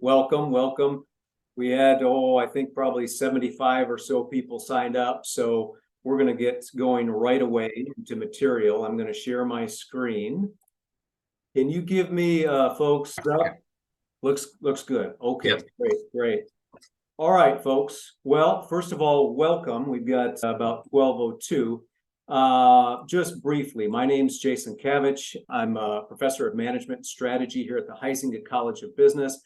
Welcome, welcome. We had, I think probably 75 or so people signed up. So we're going to get going right away into material. I'm going to share my screen. Can you give me, folks, looks good. Okay, yep. Great. All right, folks. Well, first of all, welcome. We've got about 12:02. Just briefly, my name's Jason Cavich. I'm a professor of management strategy here at the Huizenga College of Business.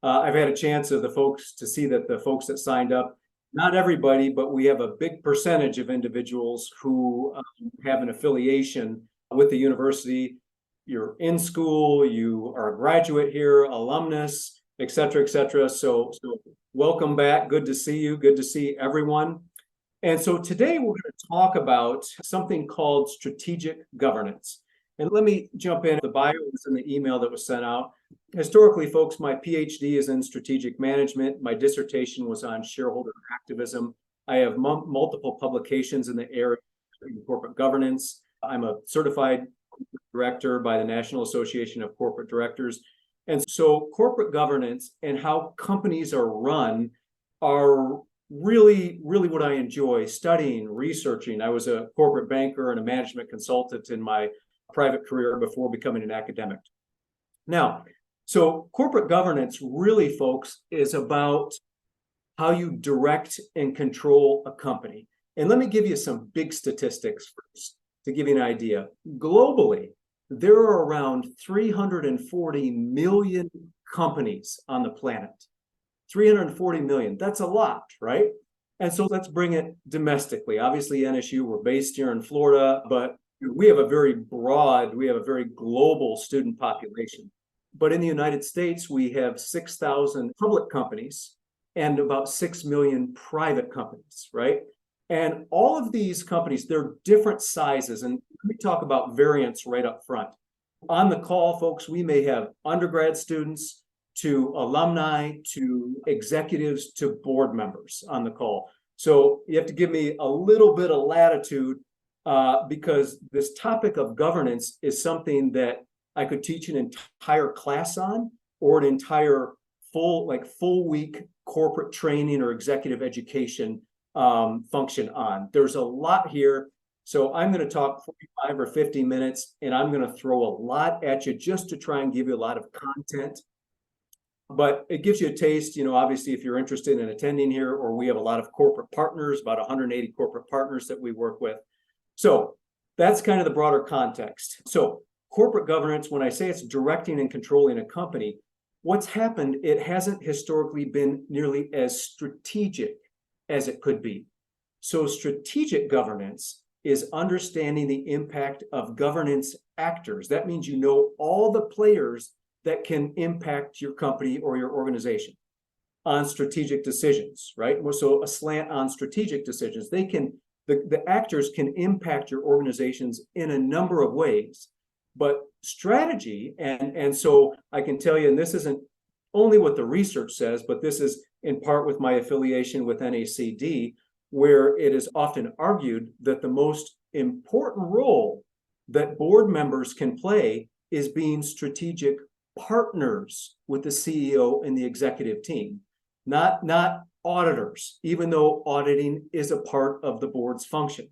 I've had a chance of to see that the folks that signed up, not everybody, but we have a big percentage of individuals who have an affiliation with the university. You're in school, you are a graduate here, alumnus, et cetera, et cetera. So welcome back. Good to see you. Good to see everyone. And so today we're going to talk about something called strategic governance. And let me jump in. The bio is in the email that was sent out. Historically, folks, my PhD is in strategic management. My dissertation was on shareholder activism. I have multiple publications in the area of corporate governance. I'm a certified director by the National Association of Corporate Directors. And so corporate governance and how companies are run are really what I enjoy studying, researching. I was a corporate banker and a management consultant in my private career before becoming an academic. Now, so corporate governance really, folks, is about how you direct and control a company. And let me give you some big statistics first to give you an idea. Globally, there are around 340 million companies on the planet. 340 million, that's a lot, right? And so let's bring it domestically. Obviously, NSU, we're based here in Florida, but we have a very global student population. But in the United States, we have 6,000 public companies and about 6 million private companies, right? And all of these companies, they're different sizes. And let me talk about variance right up front. On the call, folks, we may have undergrad students to alumni, to executives, to board members on the call. So you have to give me a little bit of latitude because this topic of governance is something that I could teach an entire class on, or an entire full week corporate training or executive education function on. There's a lot here. So I'm going to talk 45 or 50 minutes, and I'm going to throw a lot at you just to try and give you a lot of content. But it gives you a taste, obviously, if you're interested in attending here, or we have a lot of corporate partners, about 180 corporate partners that we work with. So that's kind of the broader context. So corporate governance, when I say it's directing and controlling a company, what's happened, it hasn't historically been nearly as strategic as it could be. So strategic governance is understanding the impact of governance actors. That means you know all the players that can impact your company or your organization on strategic decisions, right? So a slant on strategic decisions. The actors can impact your organizations in a number of ways. But strategy, and so I can tell you, and this isn't only what the research says, but this is in part with my affiliation with NACD, where it is often argued that the most important role that board members can play is being strategic partners with the CEO and the executive team, not auditors, even though auditing is a part of the board's function.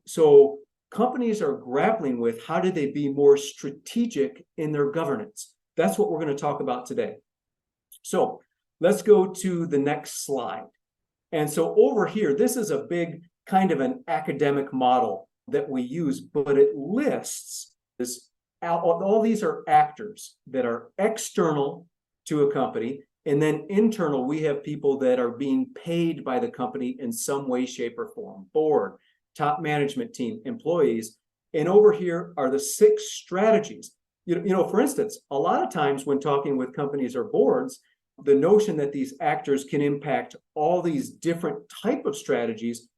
So companies are grappling with how do they be more strategic in their governance. That's what we're going to talk about today. So let's go to the next slide. And so over here, this is a big kind of an academic model that we use, but it lists this. All these are actors that are external to a company, and then internal, we have people that are being paid by the company in some way, shape, or form. Board, top management team, employees. And over here are the 6 strategies. For instance, a lot of times when talking with companies or boards, the notion that these actors can impact all these different type of strategies,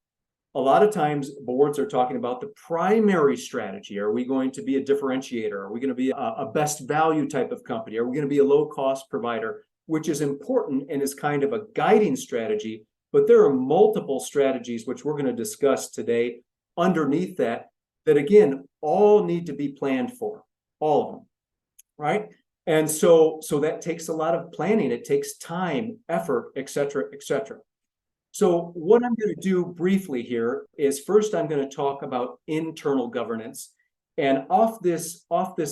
a lot of times boards are talking about the primary strategy. Are we going to be a differentiator? Are we going to be a best value type of company? Are we going to be a low cost provider? Which is important and is kind of a guiding strategy, but there are multiple strategies which we're going to discuss today underneath that again, all need to be planned for, all of them, right? And so that takes a lot of planning. It takes time, effort, et cetera, et cetera. So what I'm going to do briefly here is first I'm going to talk about internal governance. And off this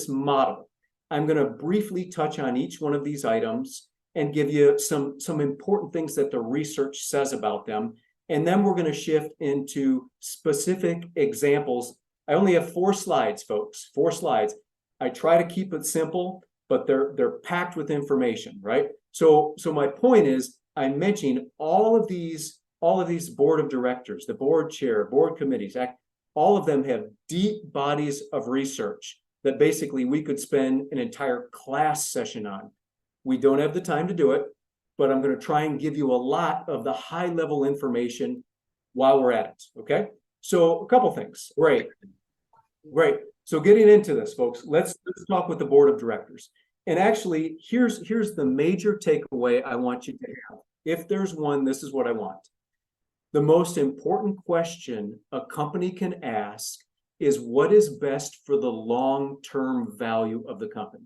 model, I'm going to briefly touch on each one of these items and give you some important things that the research says about them. And then we're going to shift into specific examples. I only have 4 slides, folks, 4 slides. I try to keep it simple, but they're packed with information, right? So my point is, I'm mentioning all of these board of directors, the board chair, board committees, all of them have deep bodies of research that basically we could spend an entire class session on. We don't have the time to do it, but I'm going to try and give you a lot of the high level information while we're at it. Okay. So a couple things. Great. So getting into this, folks, let's talk with the board of directors. And actually, here's the major takeaway I want you to have. If there's one, this is what I want. The most important question a company can ask is what is best for the long-term value of the company?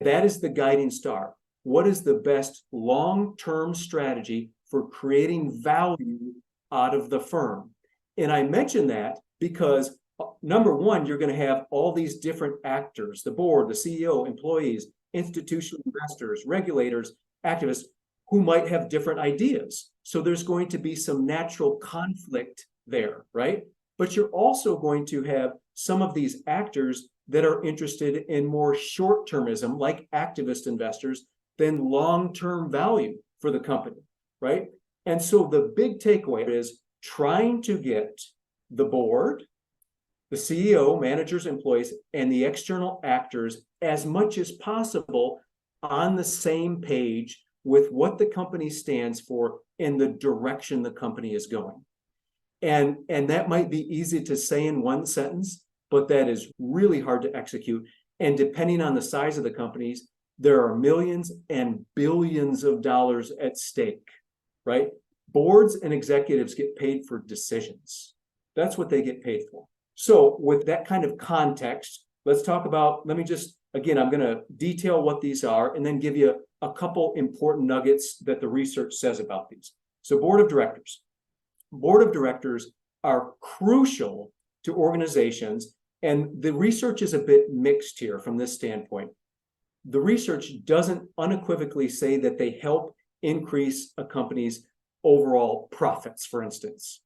That is the guiding star. What is the best long-term strategy for creating value out of the firm? And I mention that because number one, you're going to have all these different actors, the board, the CEO, employees, institutional investors, regulators, activists, who might have different ideas. So there's going to be some natural conflict there, right? But you're also going to have some of these actors that are interested in more short-termism, like activist investors, than long-term value for the company, right? And so the big takeaway is trying to get the board, the CEO, managers, employees, and the external actors as much as possible on the same page with what the company stands for and the direction the company is going. And that might be easy to say in one sentence, but that is really hard to execute. And depending on the size of the companies, there are millions and billions of dollars at stake, right? Boards and executives get paid for decisions. That's what they get paid for. So with that kind of context, let's talk about, I'm going to detail what these are and then give you a couple important nuggets that the research says about these. So board of directors. Board of directors are crucial to organizations, and the research is a bit mixed here from this standpoint. The research doesn't unequivocally say that they help increase a company's overall profits, for instance.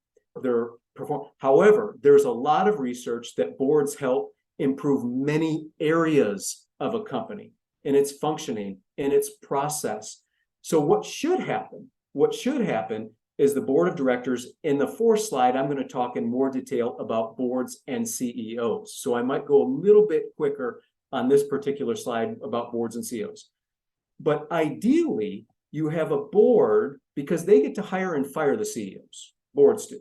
However, there's a lot of research that boards help improve many areas of a company in its functioning, in its process. So what should happen is the board of directors. In the 4th slide, I'm going to talk in more detail about boards and CEOs. So I might go a little bit quicker on this particular slide about boards and CEOs. But ideally, you have a board because they get to hire and fire the CEOs. Boards do,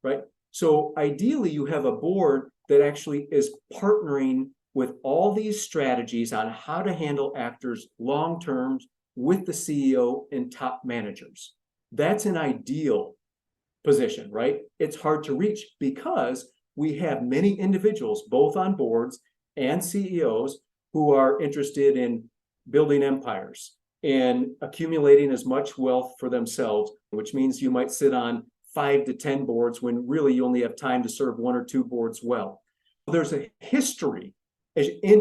right? So ideally, you have a board that actually is partnering with all these strategies on how to handle actors long-term with the CEO and top managers. That's an ideal position, right? It's hard to reach because we have many individuals, both on boards and CEOs, who are interested in building empires and accumulating as much wealth for themselves, which means you might sit on 5 to 10 boards when really you only have time to serve 1 or 2 boards well. There's a history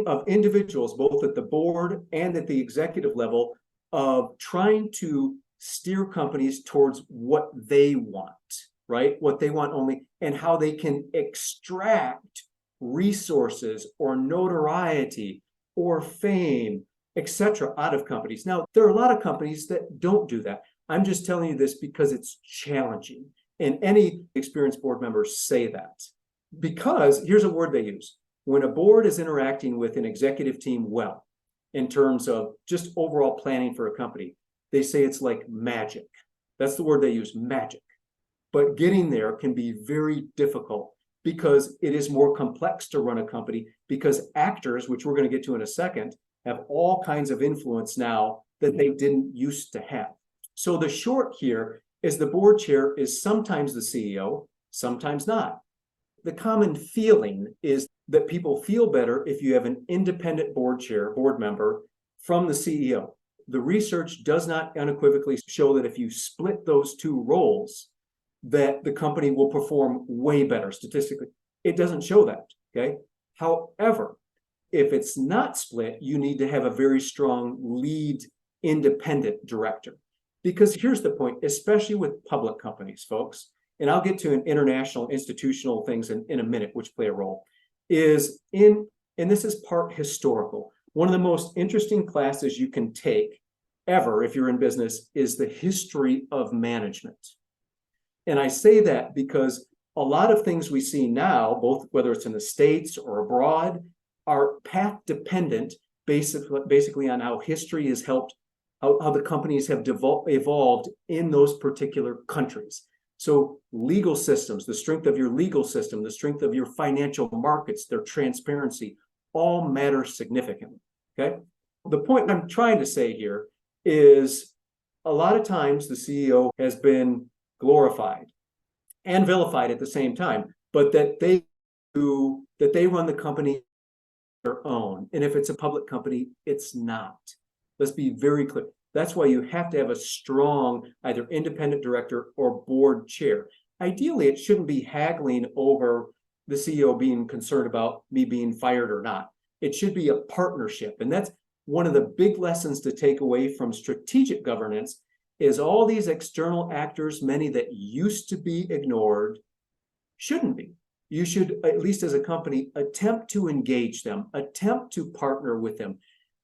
of individuals, both at the board and at the executive level, of trying to steer companies towards what they want, right? What they want only, and how they can extract resources or notoriety or fame, etc., out of companies. Now, there are a lot of companies that don't do that. I'm just telling you this because it's challenging. And any experienced board members say that. Because here's a word they use. When a board is interacting with an executive team well, in terms of just overall planning for a company, they say it's like magic. That's the word they use, magic. But getting there can be very difficult because it is more complex to run a company because actors, which we're going to get to in a second, have all kinds of influence now that they didn't used to have. So the short here is the board chair is sometimes the CEO, sometimes not. The common feeling is that people feel better if you have an independent board chair, board member, from the CEO. The research does not unequivocally show that if you split those two roles, that the company will perform way better statistically. It doesn't show that, okay? However, if it's not split, you need to have a very strong lead independent director. Because here's the point, especially with public companies, folks, and I'll get to an international institutional things in a minute, which play a role, and this is part historical. One of the most interesting classes you can take ever if you're in business is the history of management. And I say that because a lot of things we see now, both whether it's in the States or abroad, are path dependent, basically on how history has helped, how the companies have evolved in those particular countries. So legal systems, the strength of your legal system, the strength of your financial markets, their transparency, all matter significantly, okay? The point I'm trying to say here is a lot of times the CEO has been glorified and vilified at the same time, but that they run the company their own. And if it's a public company, it's not. Let's be very clear. That's why you have to have a strong either independent director or board chair. Ideally, it shouldn't be haggling over the CEO being concerned about me being fired or not. It should be a partnership. And that's one of the big lessons to take away from strategic governance is all these external actors, many that used to be ignored, shouldn't be. You should, at least as a company, attempt to engage them, attempt to partner with them,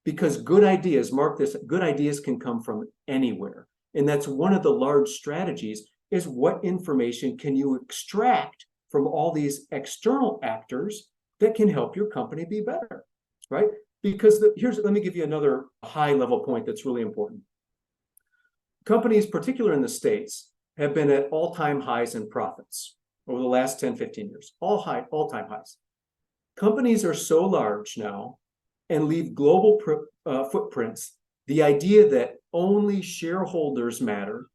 because good ideas, mark this, good ideas can come from anywhere. And that's one of the large strategies is what information can you extract from all these external actors that can help your company be better, right? Because let me give you another high level point that's really important. Companies, particularly in the States, have been at all-time highs in profits over the last 10, 15 years, all-time highs. Companies are so large now and leave global footprints, the idea that only shareholders matter,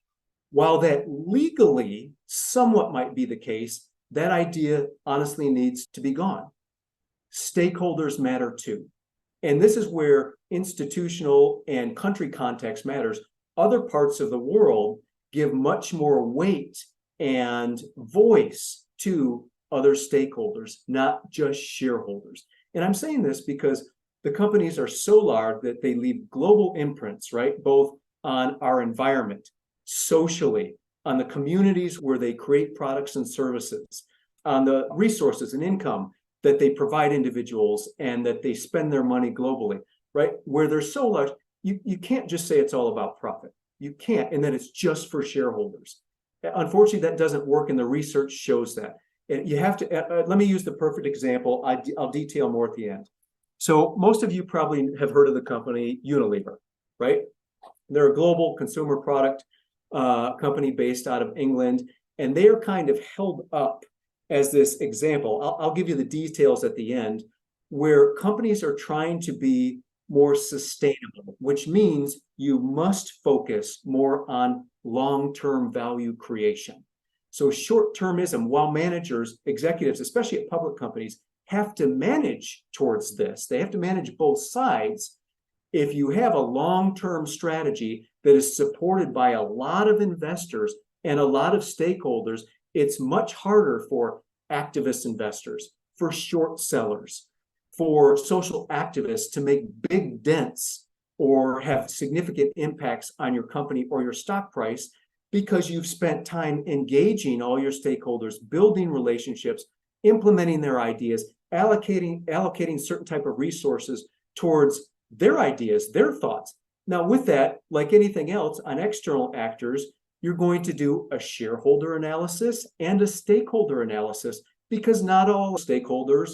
while that legally somewhat might be the case, that idea honestly needs to be gone. Stakeholders matter too. And this is where institutional and country context matters. Other parts of the world give much more weight and voice to other stakeholders, not just shareholders. And I'm saying this because the companies are so large that they leave global imprints, right? Both on our environment, socially, on the communities where they create products and services, on the resources and income that they provide individuals and that they spend their money globally, right? Where they're so large, you can't just say it's all about profit. You can't, and that it's just for shareholders. Unfortunately, that doesn't work, and the research shows that. And you have to, let me use the perfect example. I'll detail more at the end. So most of you probably have heard of the company Unilever, right? They're a global consumer product company based out of England, and they are kind of held up as this example. I'll give you the details at the end, where companies are trying to be more sustainable, which means you must focus more on long-term value creation. So short-termism, while managers, executives, especially at public companies, have to manage towards this, they have to manage both sides. If you have a long-term strategy that is supported by a lot of investors and a lot of stakeholders, it's much harder for activist investors, for short sellers, for social activists to make big dents or have significant impacts on your company or your stock price, because you've spent time engaging all your stakeholders, building relationships, implementing their ideas, allocating certain type of resources towards their ideas, their thoughts. Now, with that, like anything else on external actors, you're going to do a shareholder analysis and a stakeholder analysis, because not all stakeholders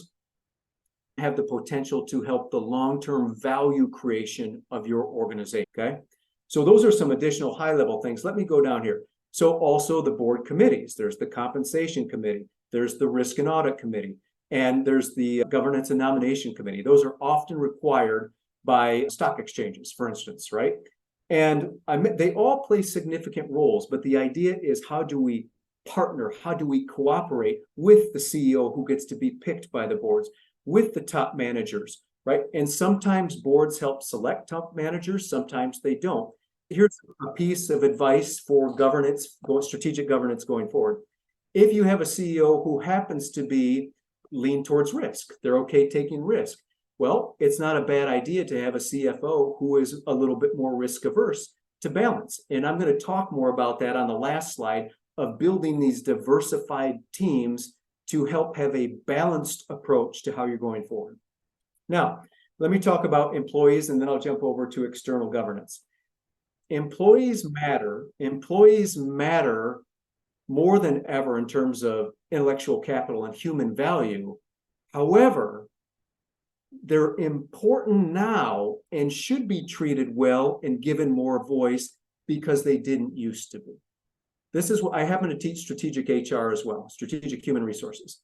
have the potential to help the long-term value creation of your organization, okay? So those are some additional high-level things. Let me go down here. So also the board committees. There's the compensation committee. There's the risk and audit committee. And there's the governance and nomination committee. Those are often required by stock exchanges, for instance, right? And they all play significant roles, but the idea is, how do we partner? How do we cooperate with the CEO who gets to be picked by the boards, with the top managers, right? And sometimes boards help select top managers, sometimes they don't. Here's a piece of advice for governance, strategic governance going forward. If you have a CEO who happens to be lean towards risk, they're okay taking risk. Well, it's not a bad idea to have a CFO who is a little bit more risk averse to balance. And I'm going to talk more about that on the last slide of building these diversified teams to help have a balanced approach to how you're going forward. Now, let me talk about employees, and then I'll jump over to external governance. Employees matter. Employees matter more than ever in terms of intellectual capital and human value. However, they're important now and should be treated well and given more voice because they didn't used to be. This is what I happen to teach strategic HR as well, strategic human resources.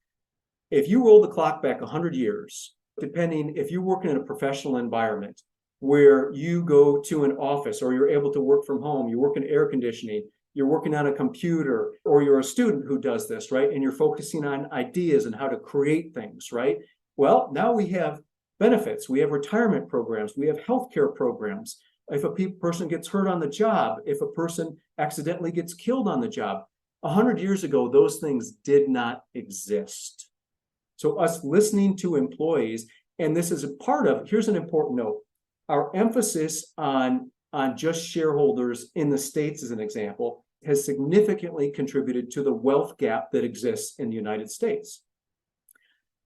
If you roll the clock back 100 years, depending if you're working in a professional environment where you go to an office or you're able to work from home, you work in air conditioning, you're working on a computer, or you're a student who does this, right? And you're focusing on ideas and how to create things, right? Well, now we have benefits, we have retirement programs, we have healthcare programs. If a person gets hurt on the job, if a person accidentally gets killed on the job, 100 years ago, those things did not exist. So us listening to employees, and this is a part of, here's an important note, our emphasis on just shareholders in the States, as an example, has significantly contributed to the wealth gap that exists in the United States.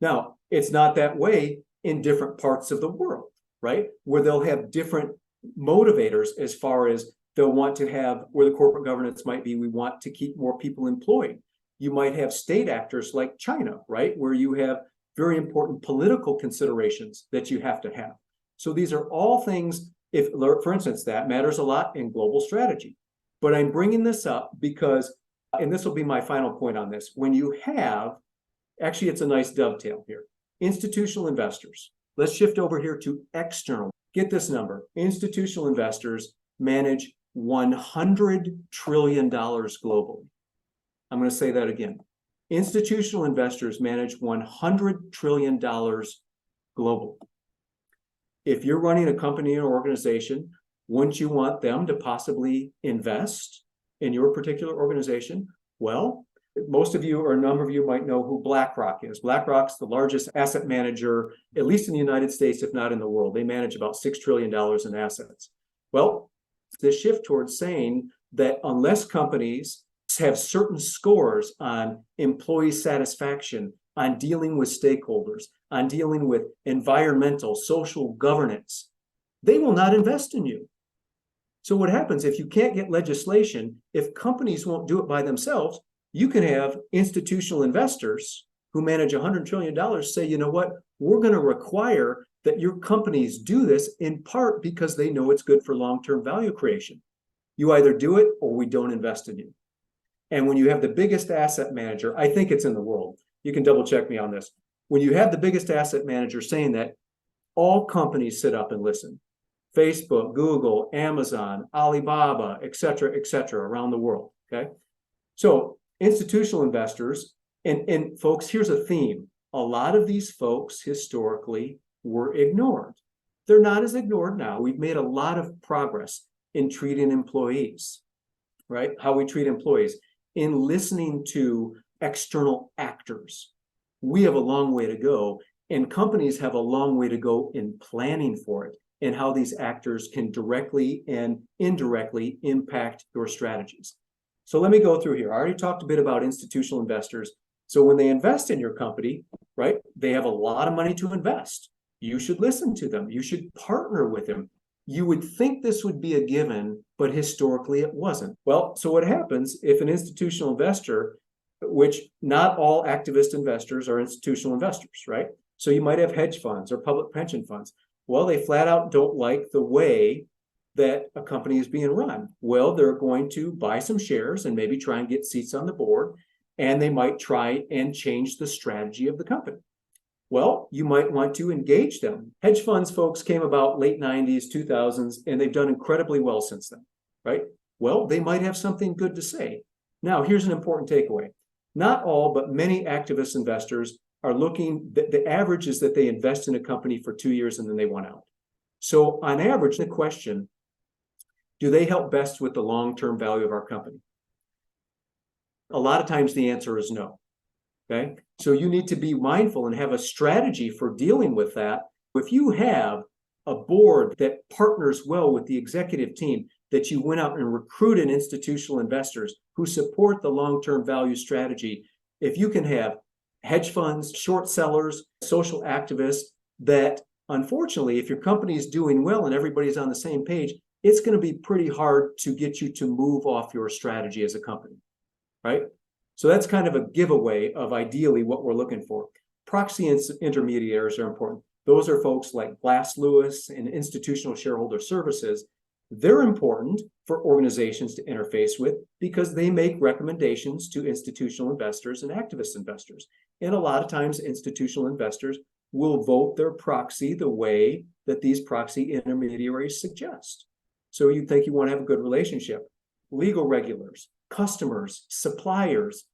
Now, it's not that way in different parts of the world, right? Where they'll have different motivators as far as they'll want to have, where the corporate governance might be, we want to keep more people employed. You might have state actors like China, right? Where you have very important political considerations that you have to have. So these are all things, if, for instance, that matters a lot in global strategy. But I'm bringing this up because, and this will be my final point on this, when you have, actually it's a nice dovetail here, institutional investors. Let's shift over here to external. Get this number. Institutional investors manage $100 trillion globally. I'm going to say that again. Institutional investors manage $100 trillion globally. If you're running a company or organization, wouldn't you want them to possibly invest in your particular organization? Well, most of you or a number of you might know who BlackRock is. BlackRock's the largest asset manager, at least in the United States, if not in the world. They manage about $6 trillion in assets. Well, this shift towards saying that unless companies have certain scores on employee satisfaction, on dealing with stakeholders, on dealing with environmental, social governance, they will not invest in you. So what happens if you can't get legislation, if companies won't do it by themselves, you can have institutional investors who manage $100 trillion say, you know what, we're going to require that your companies do this in part because they know it's good for long-term value creation. You either do it or we don't invest in you. And when you have the biggest asset manager, I think it's in the world, you can double check me on this. When you have the biggest asset manager saying that, all companies sit up and listen. Facebook, Google, Amazon, Alibaba, et cetera, around the world, okay? So institutional investors, and folks, here's a theme. A lot of these folks historically were ignored. They're not as ignored now. We've made a lot of progress in treating employees, right? How we treat employees, in listening to external actors. We have a long way to go, and companies have a long way to go in planning for it and how these actors can directly and indirectly impact your strategies. So let me go through here. I already talked a bit about institutional investors. So when they invest in your company, right, they have a lot of money to invest. You should listen to them. You should partner with them. You would think this would be a given, but historically it wasn't. Well, so what happens if an institutional investor, which not all activist investors are institutional investors, right? So you might have hedge funds or public pension funds. Well, they flat out don't like the way that a company is being run. Well, they're going to buy some shares and maybe try and get seats on the board, and they might try and change the strategy of the company. Well, you might want to engage them. Hedge funds, folks, came about late 90s, 2000s, and they've done incredibly well since then, right? Well, they might have something good to say. Now, here's an important takeaway. Not all, but many activist investors are looking, the average is that they invest in a company for 2 years and then they want out. So on average, the question, do they help best with the long-term value of our company? A lot of times the answer is no. Okay. So you need to be mindful and have a strategy for dealing with that. If you have a board that partners well with the executive team, that you went out and recruited institutional investors who support the long-term value strategy, if you can have hedge funds, short sellers, social activists, that unfortunately, if your company is doing well and everybody's on the same page, it's going to be pretty hard to get you to move off your strategy as a company, right? So that's kind of a giveaway of ideally what we're looking for. Proxy intermediaries are important. Those are folks like Glass Lewis and Institutional Shareholder Services. They're important for organizations to interface with because they make recommendations to institutional investors and activist investors. And a lot of times institutional investors will vote their proxy the way that these proxy intermediaries suggest. So you think you want to have a good relationship. Legal regulators, customers, suppliers,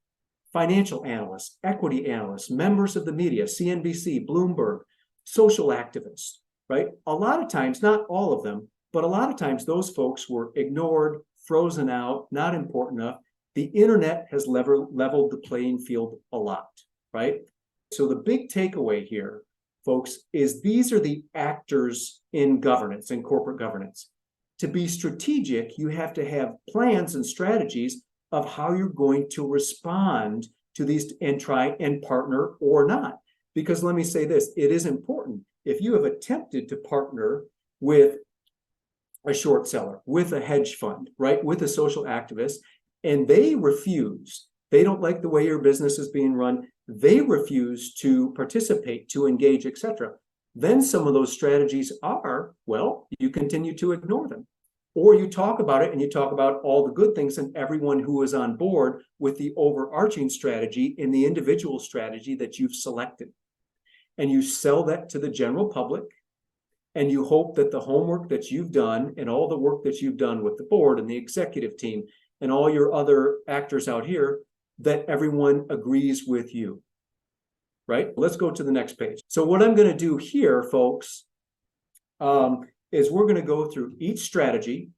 financial analysts, equity analysts, members of the media, CNBC, Bloomberg, social activists, right? A lot of times, not all of them, but a lot of times those folks were ignored, frozen out, not important enough. The internet has leveled the playing field a lot, right? So the big takeaway here, folks, is these are the actors in governance, in corporate governance. To be strategic, you have to have plans and strategies of how you're going to respond to these and try and partner or not. Because let me say this, it is important. If you have attempted to partner with a short seller, with a hedge fund, right, with a social activist, and they refuse, they don't like the way your business is being run, they refuse to participate, to engage, etc., then some of those strategies are, well, you continue to ignore them. Or you talk about it and you talk about all the good things and everyone who is on board with the overarching strategy in the individual strategy that you've selected. And you sell that to the general public, and you hope that the homework that you've done and all the work that you've done with the board and the executive team and all your other actors out here, that everyone agrees with you, right? Let's go to the next page. So what I'm going to do here, folks, is we're going to go through each strategy,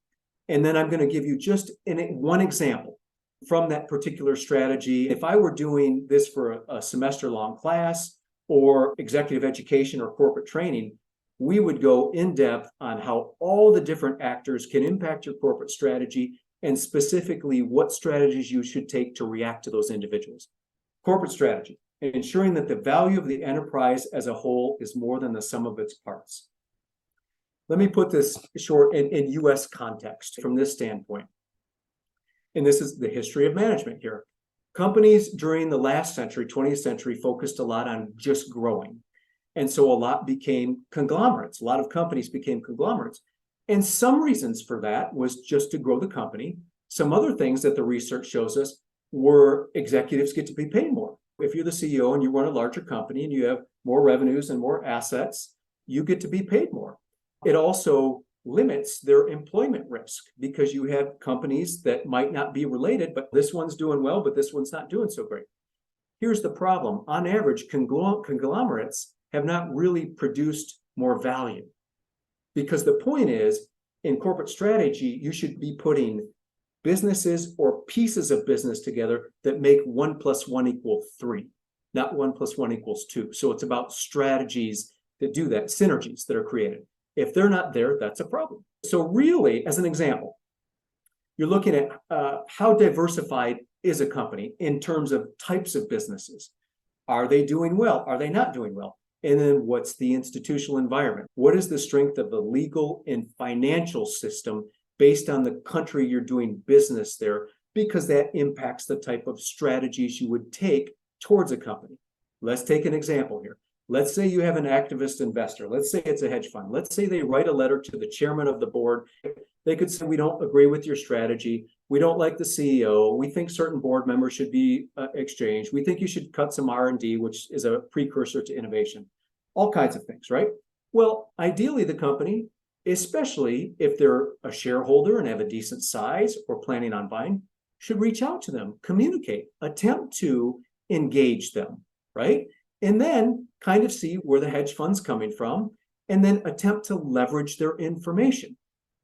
and then I'm going to give you just one example from that particular strategy. If I were doing this for a semester-long class or executive education or corporate training, we would go in depth on how all the different actors can impact your corporate strategy and specifically what strategies you should take to react to those individuals. Corporate strategy, ensuring that the value of the enterprise as a whole is more than the sum of its parts. Let me put this short in US context from this standpoint. And this is the history of management here. Companies during the last century, 20th century, focused a lot on just growing. And so a lot became conglomerates. A lot of companies became conglomerates. And some reasons for that was just to grow the company. Some other things that the research shows us were executives get to be paid more. If you're the CEO and you run a larger company and you have more revenues and more assets, you get to be paid more. It also limits their employment risk because you have companies that might not be related, but this one's doing well, but this one's not doing so great. Here's the problem. On average, conglomerates have not really produced more value. Because the point is, in corporate strategy, you should be putting businesses or pieces of business together that make 1 + 1 = 3, not 1 + 1 = 2. So it's about strategies that do that, synergies that are created. If they're not there, that's a problem. So really, as an example, you're looking at how diversified is a company in terms of types of businesses. Are they doing well? Are they not doing well? And then what's the institutional environment? What is the strength of the legal and financial system based on the country you're doing business there? Because that impacts the type of strategies you would take towards a company. Let's take an example here. Let's say you have an activist investor. Let's say it's a hedge fund. Let's say they write a letter to the chairman of the board. They could say, we don't agree with your strategy. We don't like the CEO. We think certain board members should be exchanged. We think you should cut some R&D, which is a precursor to innovation. All kinds of things, right? Well, ideally, the company, especially if they're a shareholder and have a decent size or planning on buying, should reach out to them, communicate, attempt to engage them, right? and then kind of see where the hedge fund's coming from, and then attempt to leverage their information.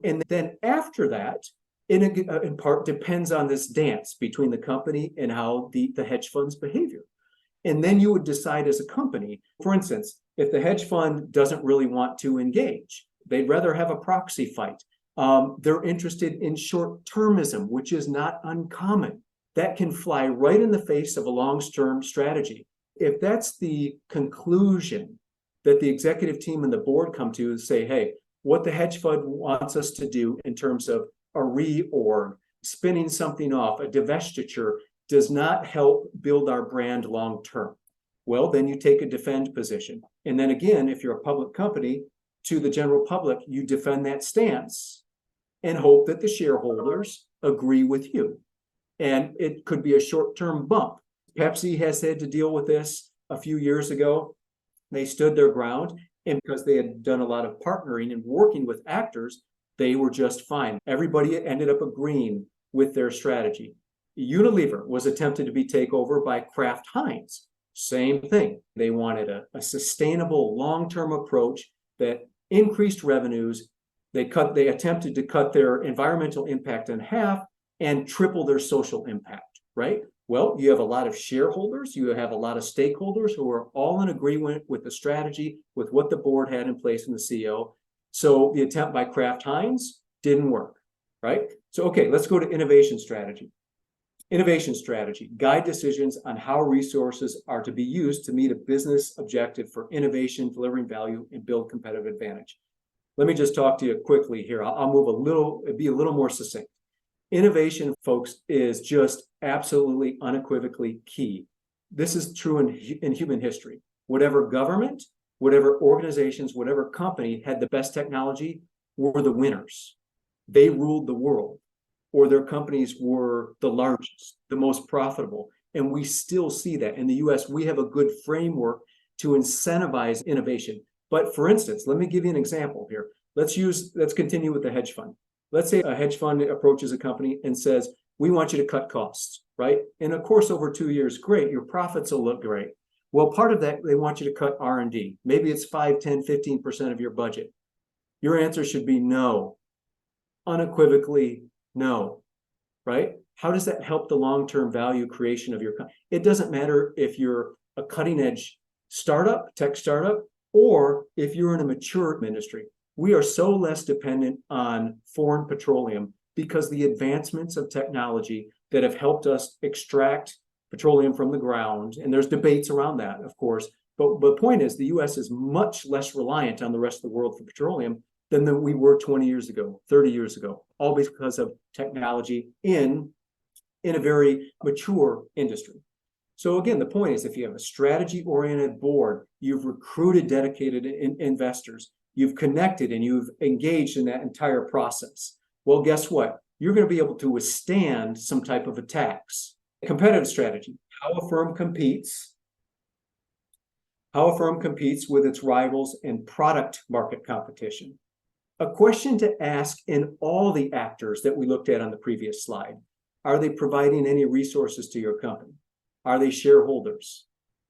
And then after that, in part depends on this dance between the company and how the hedge fund's behavior. And then you would decide as a company, for instance, if the hedge fund doesn't really want to engage, they'd rather have a proxy fight. They're interested in short-termism, which is not uncommon. That can fly right in the face of a long-term strategy. If that's the conclusion that the executive team and the board come to, say, hey, what the hedge fund wants us to do in terms of a reorg, spinning something off, a divestiture, does not help build our brand long term. Well, then you take a defend position. And then again, if you're a public company, to the general public, you defend that stance and hope that the shareholders agree with you. And it could be a short-term bump. Pepsi has had to deal with this a few years ago. They stood their ground, and because they had done a lot of partnering and working with actors, they were just fine. Everybody ended up agreeing with their strategy. Unilever was attempted to be taken over by Kraft Heinz. Same thing. They wanted a sustainable long-term approach that increased revenues. They attempted to cut their environmental impact in half and triple their social impact, right? Well, you have a lot of shareholders, you have a lot of stakeholders who are all in agreement with the strategy, with what the board had in place and the CEO. So the attempt by Kraft Heinz didn't work, right? So, okay, let's go to innovation strategy. Innovation strategy, guide decisions on how resources are to be used to meet a business objective for innovation, delivering value, and build competitive advantage. Let me just talk to you quickly here. I'll be a little more succinct. Innovation, folks, is just absolutely unequivocally key. This is true in human history. Whatever government, whatever organizations, whatever company had the best technology were the winners. They ruled the world, or their companies were the largest, the most profitable. And we still see that. In the US, we have a good framework to incentivize innovation. But for instance, let me give you an example here. Let's continue with the hedge fund. Let's say a hedge fund approaches a company and says, we want you to cut costs, right? And of course, over 2 years, great, your profits will look great. Well, part of that, they want you to cut R&D. Maybe it's 5, 10, 15% of your budget. Your answer should be no, unequivocally no, right? How does that help the long-term value creation of your company? It doesn't matter if you're a cutting-edge startup, tech startup, or if you're in a mature industry. We are so less dependent on foreign petroleum because the advancements of technology that have helped us extract petroleum from the ground, and there's debates around that, of course, but the point is the US is much less reliant on the rest of the world for petroleum than we were 20 years ago, 30 years ago, all because of technology in a very mature industry. So again, the point is if you have a strategy-oriented board, you've recruited dedicated investors, you've connected and you've engaged in that entire process. Well, guess what? You're going to be able to withstand some type of attacks. Competitive strategy, how a firm competes with its rivals in product market competition. A question to ask in all the actors that we looked at on the previous slide. Are they providing any resources to your company? Are they shareholders?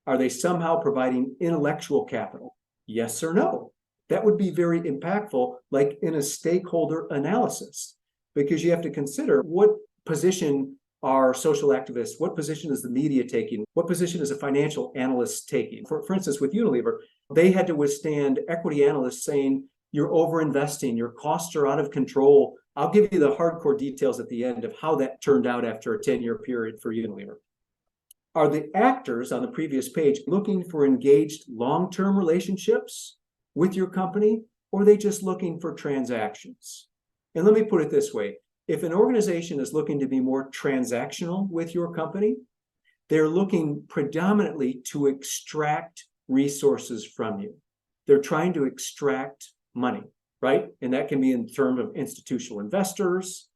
Are they somehow providing intellectual capital? Yes or no? That would be very impactful, like in a stakeholder analysis, because you have to consider what position are social activists, what position is the media taking, what position is a financial analyst taking. For instance, with Unilever, they had to withstand equity analysts saying, you're overinvesting, your costs are out of control. I'll give you the hardcore details at the end of how that turned out after a 10-year period for Unilever. Are the actors on the previous page looking for engaged long-term relationships with your company, or are they just looking for transactions? And let me put it this way. If an organization is looking to be more transactional with your company, they're looking predominantly to extract resources from you. They're trying to extract money, right? And that can be in terms of institutional investors,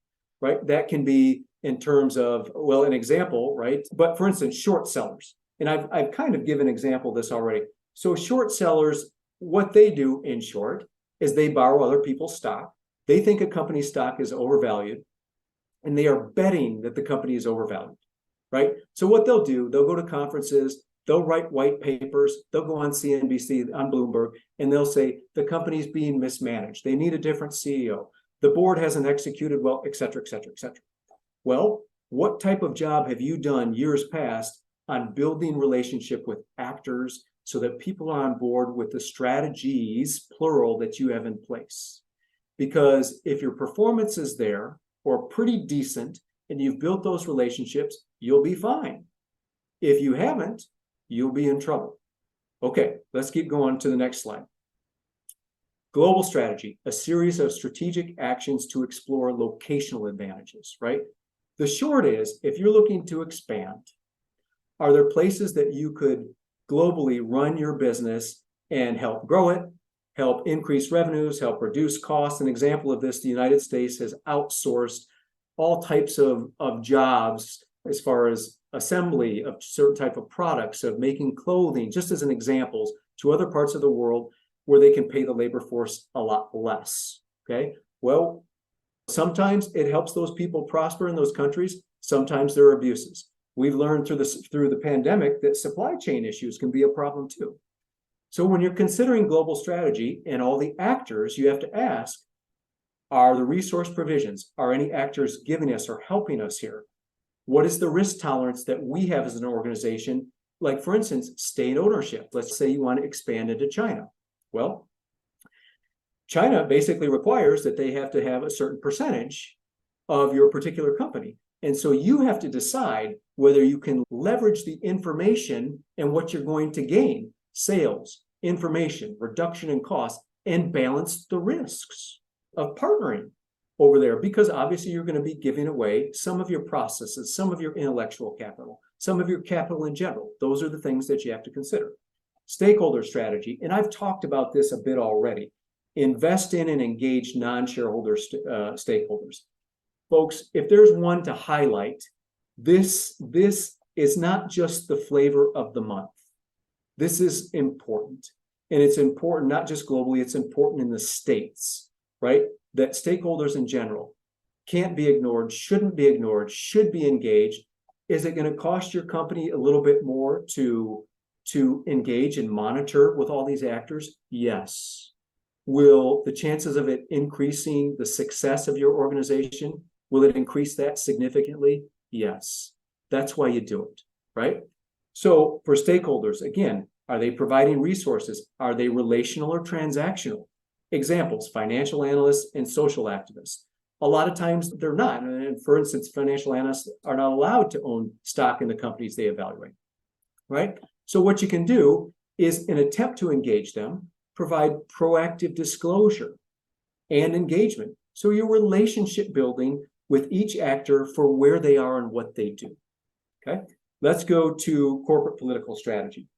right? That can be in terms of, well, an example, right? But for instance, short sellers. And I've kind of given an example of this already. So short sellers, what they do in short is they borrow other people's stock. They think a company's stock is overvalued, and they are betting that the company is overvalued, right? So what they'll do, they'll go to conferences, they'll write white papers, they'll go on CNBC, on Bloomberg, and they'll say the company's being mismanaged. They need a different CEO. The board hasn't executed well, et cetera, et cetera, et cetera. Well, what type of job have you done years past on building relationship with actors so that people are on board with the strategies, plural, that you have in place? Because if your performance is there or pretty decent and you've built those relationships, you'll be fine. If you haven't, you'll be in trouble. Okay, let's keep going to the next slide. Global strategy, a series of strategic actions to explore locational advantages, right? The short is, if you're looking to expand, are there places that you could globally run your business and help grow it, help increase revenues, help reduce costs? An example of this, the United States has outsourced all types of jobs as far as assembly of certain type of products, of making clothing, just as an example, to other parts of the world where they can pay the labor force a lot less, okay? Well, sometimes it helps those people prosper in those countries. Sometimes there are abuses. We've learned through the pandemic that supply chain issues can be a problem too. So when you're considering global strategy and all the actors, you have to ask, are the resource provisions, are any actors giving us or helping us here? What is the risk tolerance that we have as an organization? Like, for instance, state ownership. Let's say you want to expand into China. Well, China basically requires that they have to have a certain percentage of your particular company. And so you have to decide whether you can leverage the information and what you're going to gain, sales, information, reduction in cost, and balance the risks of partnering over there, because obviously you're going to be giving away some of your processes, some of your intellectual capital, some of your capital in general. Those are the things that you have to consider. Stakeholder strategy, and I've talked about this a bit already. Invest in and engage non-shareholder stakeholders. Folks, if there's one to highlight, this is not just the flavor of the month. This is important. And it's important not just globally, it's important in the States, right? That stakeholders in general can't be ignored, shouldn't be ignored, should be engaged. Is it going to cost your company a little bit more to engage and monitor with all these actors? Yes. Will the chances of it increasing the success of your organization, will it increase that significantly? Yes. That's why you do it, right? So for stakeholders, again, are they providing resources? Are they relational or transactional? Examples, financial analysts and social activists. A lot of times they're not. And for instance, financial analysts are not allowed to own stock in the companies they evaluate, right? So what you can do is, in an attempt to engage them, provide proactive disclosure and engagement. So you're relationship building with each actor for where they are and what they do, okay? Let's go to corporate political strategy.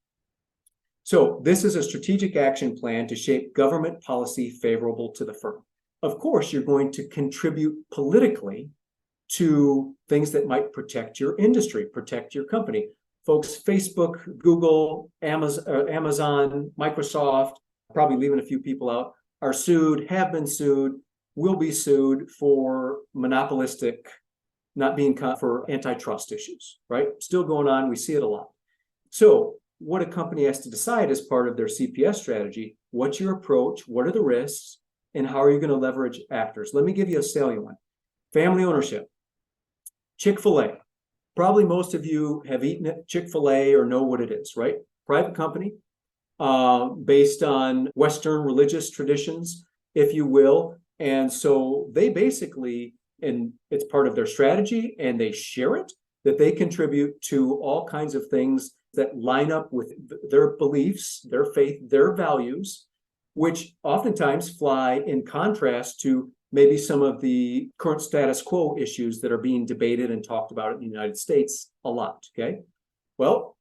So this is a strategic action plan to shape government policy favorable to the firm. Of course, you're going to contribute politically to things that might protect your industry, protect your company. Folks, Facebook, Google, Amazon, Microsoft, probably leaving a few people out, are sued, have been sued, will be sued for monopolistic, not being caught for antitrust issues, right? Still going on, we see it a lot. So what a company has to decide as part of their CPS strategy, what's your approach, what are the risks, and how are you going to leverage actors? Let me give you a salient one. Family ownership. Chick-fil-A. Probably most of you have eaten at Chick-fil-A or know what it is, right? Private company, based on Western religious traditions, if you will. And so they basically, and it's part of their strategy, and they share it, that they contribute to all kinds of things that line up with their beliefs, their faith, their values, which oftentimes fly in contrast to maybe some of the current status quo issues that are being debated and talked about in the United States a lot, okay? Well,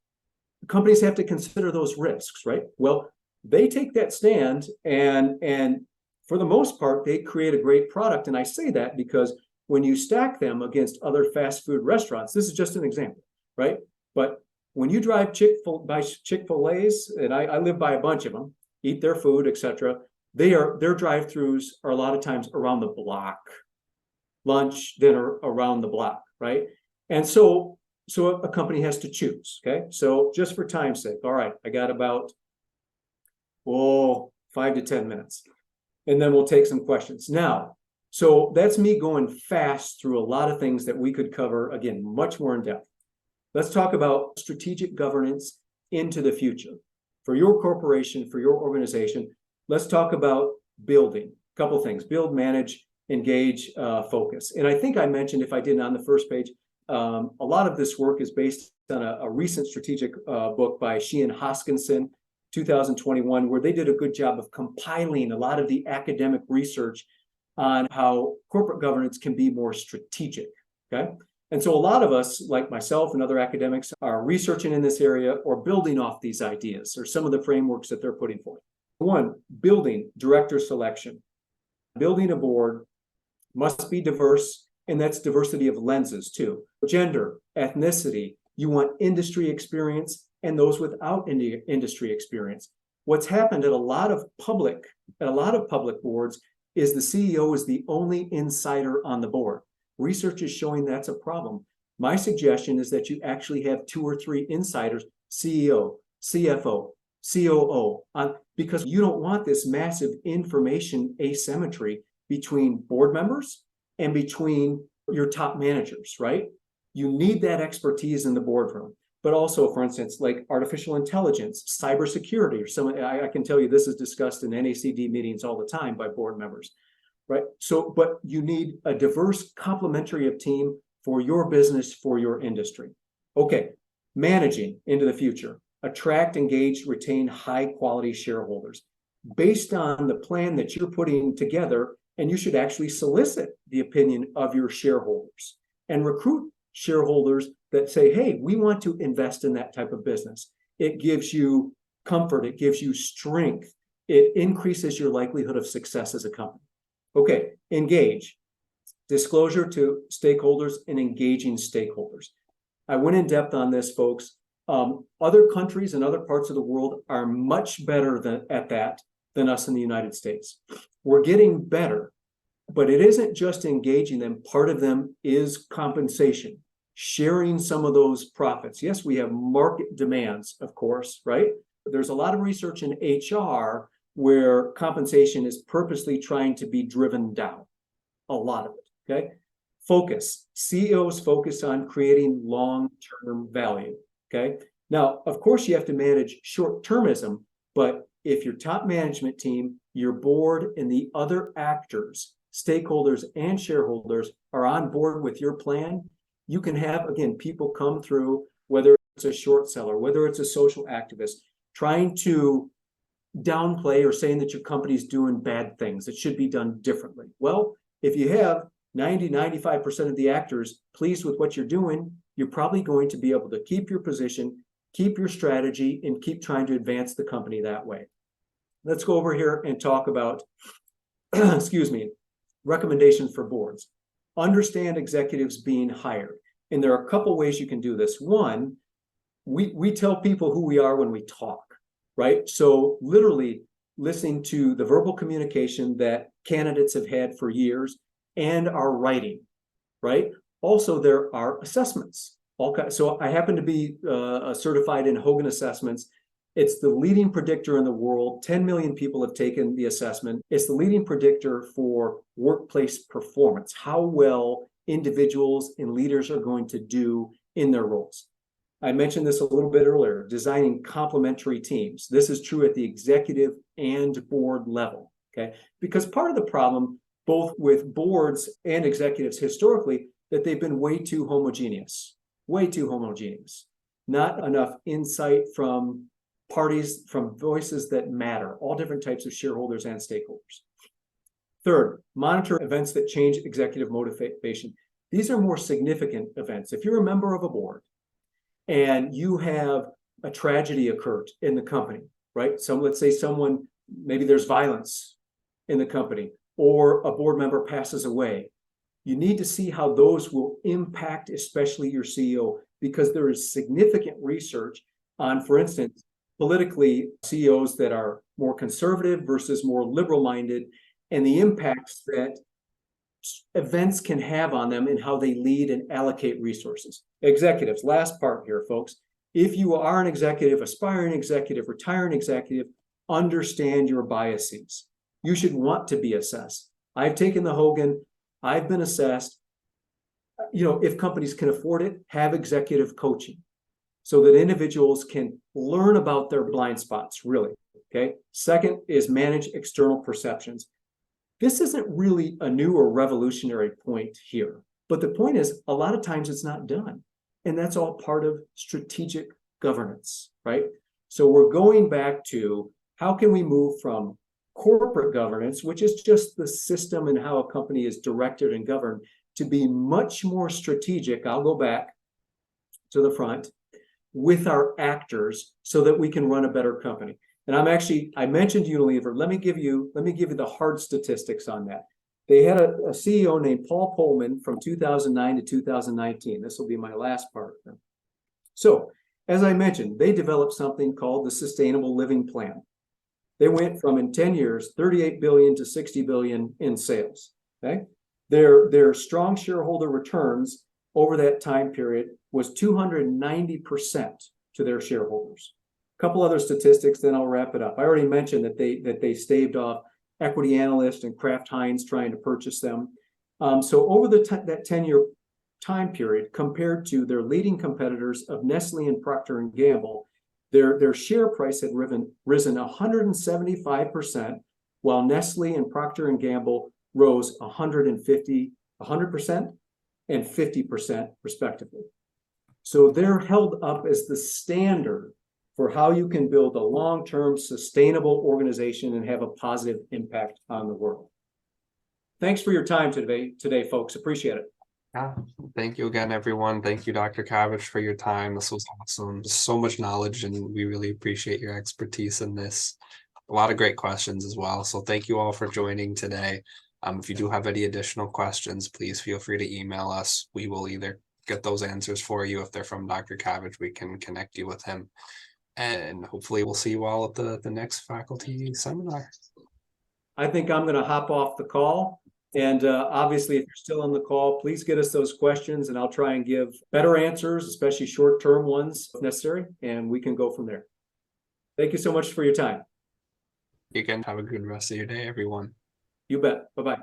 companies have to consider those risks, right? Well, they take that stand, and for the most part, they create a great product. And I say that because when you stack them against other fast food restaurants, this is just an example, right? But when you drive Chick-fil-A's, and I live by a bunch of them, eat their food, etc., their drive-throughs are a lot of times around the block, lunch, dinner, around the block, right? And so so a company has to choose, okay? So just for time's sake, all right, I got about, 5 to 10 minutes, and then we'll take some questions. Now, so that's me going fast through a lot of things that we could cover, again, much more in depth. Let's talk about strategic governance into the future. For your corporation, for your organization, let's talk about building. A couple things: build, manage, engage, focus. And I think I mentioned, if I didn't on the first page, a lot of this work is based on a recent strategic book by Sheehan Hoskinson, 2021, where they did a good job of compiling a lot of the academic research on how corporate governance can be more strategic, okay? And so a lot of us, like myself and other academics, are researching in this area or building off these ideas or some of the frameworks that they're putting forth. One, building director selection. Building a board must be diverse, and that's diversity of lenses too. Gender, ethnicity, you want industry experience and those without industry experience. What's happened at a lot of public boards is the CEO is the only insider on the board. Research is showing that's a problem. My suggestion is that you actually have 2 or 3 insiders, CEO, CFO, COO, because you don't want this massive information asymmetry between board members and between your top managers, right? You need that expertise in the boardroom. But also, for instance, like artificial intelligence, cybersecurity, or I can tell you this is discussed in NACD meetings all the time by board members, right? So, but you need a diverse complementary team for your business, for your industry. Okay, managing into the future. Attract, engage, retain high quality shareholders based on the plan that you're putting together, and you should actually solicit the opinion of your shareholders and recruit shareholders that say, hey, we want to invest in that type of business. It gives you comfort, it gives you strength, it increases your likelihood of success as a company. Okay, engage. Disclosure to stakeholders and engaging stakeholders. I went in depth on this, folks. Other countries and other parts of the world are much better at that than us in the United States. We're getting better, but it isn't just engaging them. Part of them is compensation, sharing some of those profits. Yes, we have market demands, of course, right? But there's a lot of research in HR where compensation is purposely trying to be driven down, a lot of it, okay? Focus. CEOs focus on creating long-term value, okay? Now, of course, you have to manage short-termism, but if your top management team, your board, and the other actors, stakeholders and shareholders are on board with your plan, you can have, again, people come through, whether it's a short seller, whether it's a social activist, trying to downplay or saying that your company's doing bad things, it should be done differently. Well, if you have 95% of the actors pleased with what you're doing, you're probably going to be able to keep your position, keep your strategy, and keep trying to advance the company that way. Let's go over here and talk about, excuse me, recommendations for boards. Understand executives being hired. And there are a couple ways you can do this. One, we tell people who we are when we talk, right? So literally listening to the verbal communication that candidates have had for years and are writing, right? Also, there are assessments. So I happen to be certified in Hogan assessments. It's the leading predictor in the world. 10 million people have taken the assessment. It's the leading predictor for workplace performance, how well individuals and leaders are going to do in their roles. I mentioned this a little bit earlier, designing complementary teams. This is true at the executive and board level, okay? Because part of the problem, both with boards and executives historically, that they've been way too homogeneous. Not enough insight from parties, from voices that matter, all different types of shareholders and stakeholders. Third, monitor events that change executive motivation. These are more significant events. If you're a member of a board and you have a tragedy occurred in the company, right? So let's say maybe there's violence in the company or a board member passes away. You need to see how those will impact, especially your CEO, because there is significant research on, for instance, politically CEOs that are more conservative versus more liberal-minded, and the impacts that events can have on them and how they lead and allocate resources. Executives, last part here, folks. If you are an executive, aspiring executive, retiring executive, understand your biases. You should want to be assessed. I've taken the Hogan, I've been assessed. If companies can afford it, have executive coaching so that individuals can learn about their blind spots, really. Okay. Second is manage external perceptions. This isn't really a new or revolutionary point here, but the point is a lot of times it's not done. And that's all part of strategic governance, right? So we're going back to how can we move from corporate governance, which is just the system and how a company is directed and governed, to be much more strategic. I'll go back to the front with our actors so that we can run a better company. And I mentioned Unilever. Let me give you the hard statistics on that. They had a CEO named Paul Pullman from 2009 to 2019. This will be my last part. So, as I mentioned, they developed something called the Sustainable Living Plan. They went from, in 10 years, 38 billion to 60 billion in sales. Okay, their strong shareholder returns over that time period was 290% to their shareholders. A couple other statistics, then I'll wrap it up. I already mentioned that they staved off equity analysts and Kraft Heinz trying to purchase them. So over that 10-year time period, compared to their leading competitors of Nestle and Procter & Gamble, their share price had risen 175%, while Nestle and Procter & Gamble rose 100% and 50% respectively. So they're held up as the standard for how you can build a long-term sustainable organization and have a positive impact on the world. Thanks for your time today, folks. Appreciate it. Yeah, thank you again, everyone. Thank you, Dr. Cavich, for your time. This was awesome. So much knowledge, and we really appreciate your expertise in this. A lot of great questions as well. So thank you all for joining today. If you do have any additional questions, please feel free to email us. We will either get those answers for you. If they're from Dr. Cavich, we can connect you with him. And hopefully we'll see you all at the next faculty seminar. I think I'm going to hop off the call. And obviously, if you're still on the call, please get us those questions and I'll try and give better answers, especially short-term ones if necessary, and we can go from there. Thank you so much for your time. You can have a good rest of your day, everyone. You bet. Bye-bye.